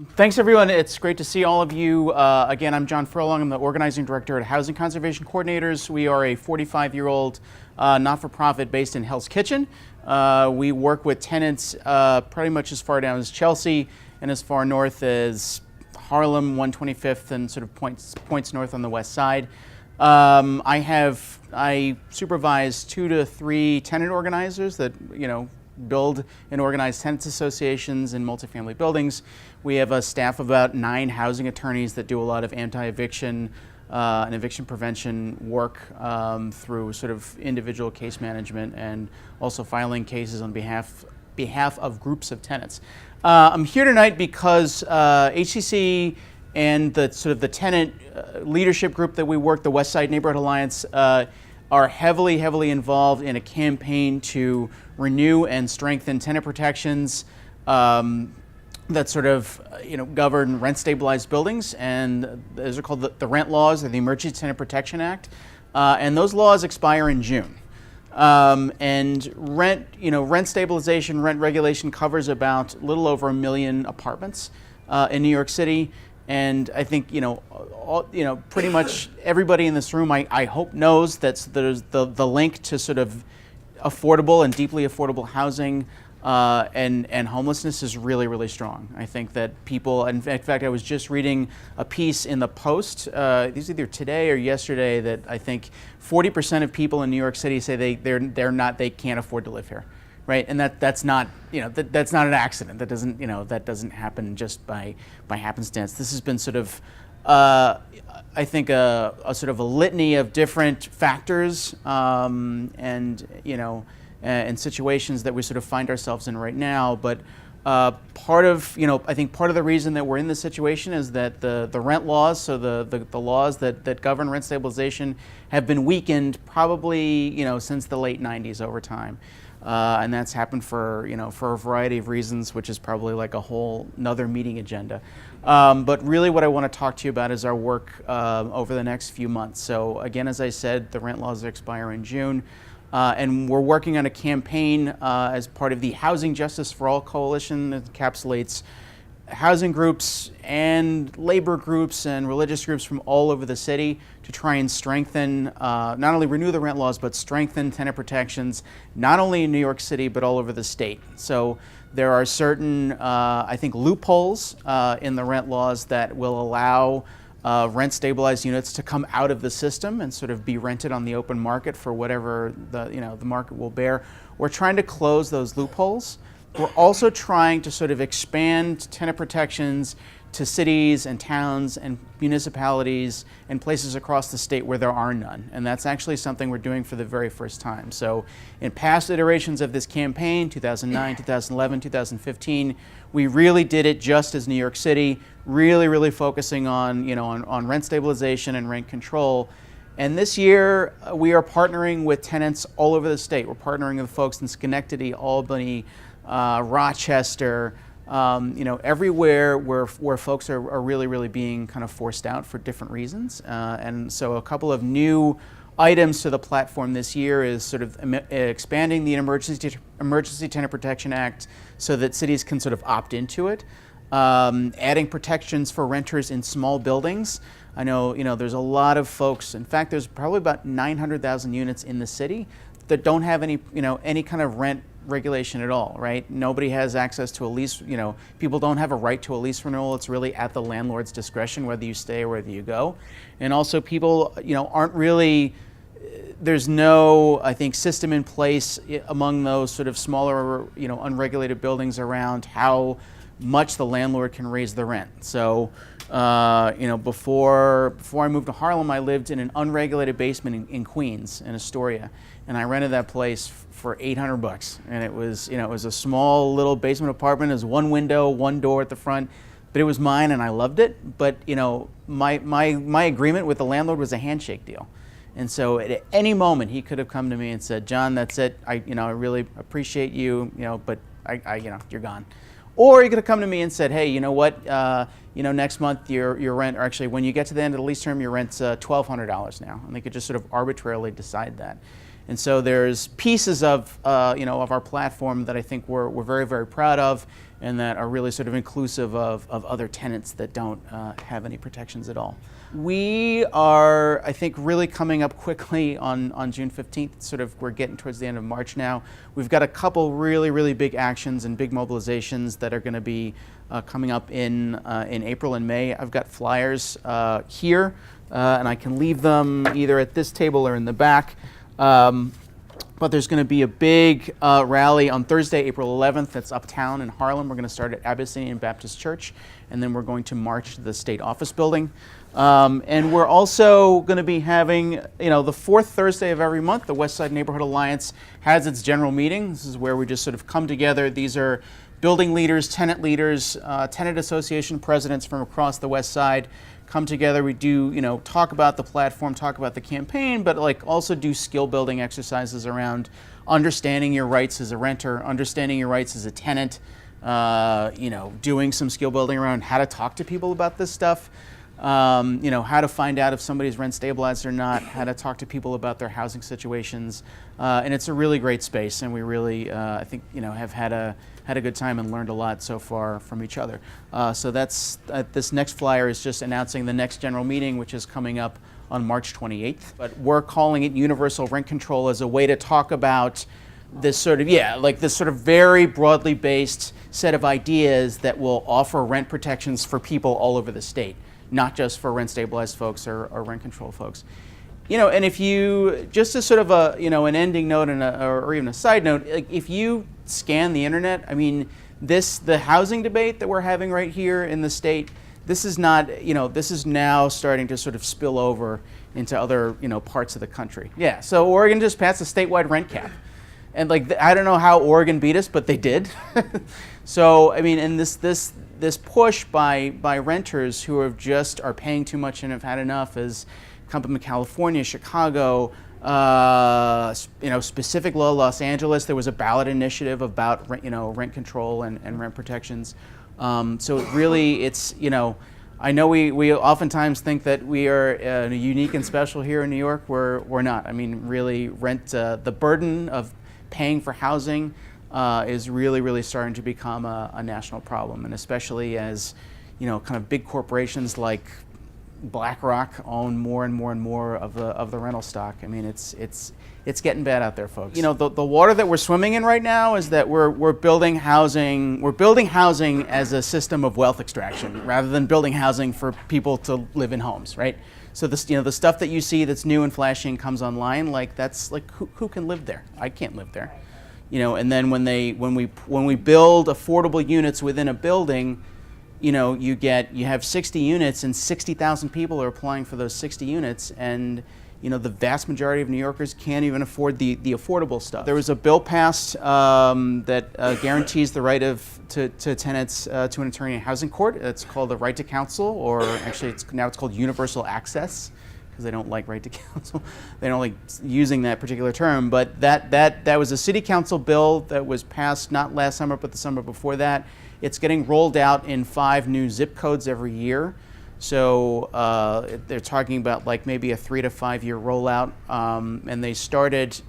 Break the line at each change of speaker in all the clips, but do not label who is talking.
Thanks, everyone. It's great to see all of you. Again, I'm John Furlong. I'm the organizing director at Housing Conservation Coordinators. We are a 45-year-old not-for-profit based in Hell's Kitchen. We work with tenants pretty much as far down as Chelsea and as far north as Harlem, 125th, and sort of points north on the west side. I supervise 2 to 3 tenant organizers that build and organize tenants associations in multifamily buildings. We have a staff of about 9 housing attorneys that do a lot of anti-eviction and eviction prevention work through sort of individual case management and also filing cases on behalf of groups of tenants. I'm here tonight because HCC and the tenant leadership group that we work, the West Side Neighborhood Alliance, are heavily involved in a campaign to renew and strengthen tenant protections that sort of govern rent stabilized buildings, and those are called the rent laws or the Emergency Tenant Protection Act, and those laws expire in June. And rent stabilization, rent regulation covers about a little over 1 million apartments in New York City. And I think pretty much everybody in this room, I hope, knows that there's the link to sort of affordable and deeply affordable housing and homelessness is really strong. I think that people, in fact, I was just reading a piece in the Post, it was either today or yesterday, that I think 40% of people in New York City say they can't afford to live here. Right, and that's not that's not an accident. That doesn't happen just by happenstance. This has been sort of I think a sort of a litany of different factors and situations that we sort of find ourselves in right now. But part of I think part of the reason that we're in this situation is that the rent laws, so the laws that govern rent stabilization, have been weakened probably since the late 90s over time. And that's happened for a variety of reasons, which is probably like a whole another meeting agenda. But really what I want to talk to you about is our work over the next few months. So again, as I said, the rent laws expire in June. And we're working on a campaign as part of the Housing Justice for All Coalition that encapsulates housing groups and labor groups and religious groups from all over the city to try and strengthen, not only renew the rent laws, but strengthen tenant protections, not only in New York City, but all over the state. So there are certain, I think, loopholes in the rent laws that will allow rent stabilized units to come out of the system and sort of be rented on the open market for whatever the market will bear. We're trying to close those loopholes. We're also trying to sort of expand tenant protections to cities and towns and municipalities and places across the state where there are none. And that's actually something we're doing for the very first time. So in past iterations of this campaign, 2009, 2011, 2015, we really did it just as New York City, really focusing on, on rent stabilization and rent control. And this year, we are partnering with tenants all over the state. We're partnering with folks in Schenectady, Albany, Rochester, everywhere where folks are really being kind of forced out for different reasons. And so a couple of new items to the platform this year is sort of expanding the Emergency Tenant Protection Act so that cities can sort of opt into it, adding protections for renters in small buildings. I know, there's a lot of folks, in fact, there's probably about 900,000 units in the city that don't have any kind of rent regulation at all, right? Nobody has access to a lease, people don't have a right to a lease renewal. It's really at the landlord's discretion whether you stay or whether you go. And also people, aren't really, there's no, I think, system in place among those sort of smaller, unregulated buildings around how much the landlord can raise the rent. So, before I moved to Harlem, I lived in an unregulated basement in Queens, in Astoria, and I rented that place for $800. And it was, it was a small little basement apartment. It was one window, one door at the front, but it was mine and I loved it. But, my agreement with the landlord was a handshake deal. And so at any moment he could have come to me and said, John, that's it. I really appreciate you, but you're gone. Or he could have come to me and said, hey, you know what, next month your rent, or actually when you get to the end of the lease term, your rent's $1,200 now. And they could just sort of arbitrarily decide that. And so there's pieces of of our platform that I think we're very, very proud of, and that are really sort of inclusive of other tenants that don't have any protections at all. We are, I think, really coming up quickly on June 15th. We're getting towards the end of March now. We've got a couple really, really big actions and big mobilizations that are going to be coming up in April and May. I've got flyers here, and I can leave them either at this table or in the back. But there's going to be a big rally on Thursday, April 11th. That's uptown in Harlem. We're going to start at Abyssinian Baptist Church, and then we're going to march to the State Office Building. And we're also going to be having, the fourth Thursday of every month, the West Side Neighborhood Alliance has its general meeting. This is where we just sort of come together. These are building leaders, tenant association presidents from across the West Side come together. We do, talk about the platform, talk about the campaign, but also do skill building exercises around understanding your rights as a renter, understanding your rights as a tenant, doing some skill building around how to talk to people about this stuff. How to find out if somebody's rent stabilized or not, how to talk to people about their housing situations, and it's a really great space, and we really, I think, have had a good time and learned a lot so far from each other. So that's this next flyer is just announcing the next general meeting, which is coming up on March 28th. But we're calling it universal rent control as a way to talk about this sort of very broadly based set of ideas that will offer rent protections for people all over the state, not just for rent stabilized folks or rent control folks. And if you, just as sort of an ending note or even a side note, if you scan the internet, the housing debate that we're having right here in the state, this is not, this is now starting to sort of spill over into other, parts of the country. Yeah, so Oregon just passed a statewide rent cap. And I don't know how Oregon beat us, but they did. So, and this push by renters who are paying too much and have had enough has come from California, Chicago, specific law, Los Angeles. There was a ballot initiative about rent control and rent protections. So it really, I know we oftentimes think that we are unique and special here in New York. We're not. Really, the burden of paying for housing is really, really starting to become a national problem, and especially as kind of big corporations like BlackRock own more and more and more of the rental stock. It's getting bad out there, folks. The water that we're swimming in right now is that we're building housing. We're building housing as a system of wealth extraction rather than building housing for people to live in homes, right? So the stuff that you see that's new and flashy and comes online, who can live there? I can't live there. And then when we build affordable units within a building, you have 60 units and 60,000 people are applying for those 60 units, and the vast majority of New Yorkers can't even afford the affordable stuff. There was a bill passed that guarantees the right to tenants to an attorney in housing court. It's called the right to counsel, or actually it's called universal access, because they don't like right to counsel. They don't like using that particular term. But that was a city council bill that was passed not last summer, but the summer before that. It's getting rolled out in 5 new zip codes every year. So they're talking about maybe a 3 to 5 year rollout, and they started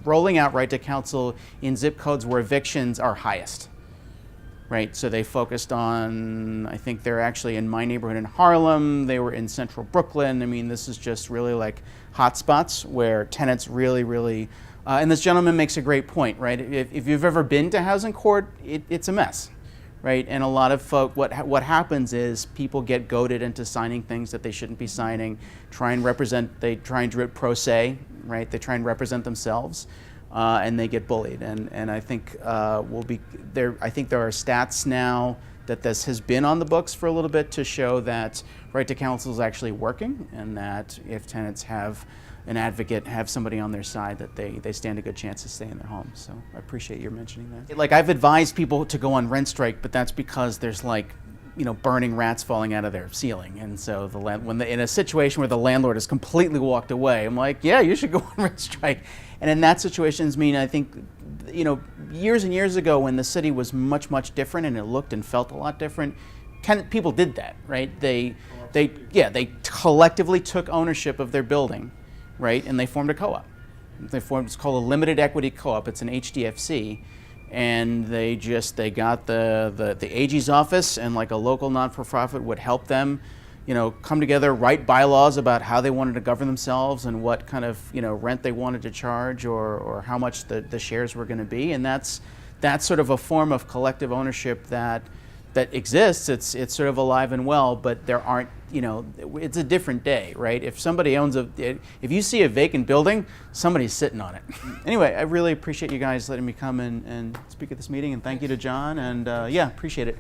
rolling out right to counsel in zip codes where evictions are highest, right? So they focused on, I think they're actually in my neighborhood in Harlem, they were in central Brooklyn. This is just really hot spots where tenants really, really, and this gentleman makes a great point, right? If you've ever been to housing court, it's a mess. Right, and a lot of folk, what happens is people get goaded into signing things that they shouldn't be signing. They try and do it pro se, right? They try and represent themselves, and they get bullied. And I think I think there are stats now that this has been on the books for a little bit to show that right to counsel is actually working, and that if tenants have an advocate, have somebody on their side, that they stand a good chance to stay in their homes. So I appreciate your mentioning that. I've advised people to go on rent strike, but that's because there's burning rats falling out of their ceiling. And so in a situation where the landlord has completely walked away, I'm like, yeah, you should go on rent strike. And in that situations, I think, years and years ago when the city was much, much different and it looked and felt a lot different, people did that, right? They collectively took ownership of their building, right? And they formed a co-op, They formed, it's called a limited equity co-op. It's an HDFC. And they got the AG's office, and like a local non-for-profit would help them, come together, write bylaws about how they wanted to govern themselves and what kind of, rent they wanted to charge, or how much the shares were going to be. And that's sort of a form of collective ownership that exists. It's sort of alive and well, but there aren't, it's a different day, right? If somebody if you see a vacant building, somebody's sitting on it. Anyway, I really appreciate you guys letting me come and speak at this meeting, and thank you to John, and yeah, appreciate it.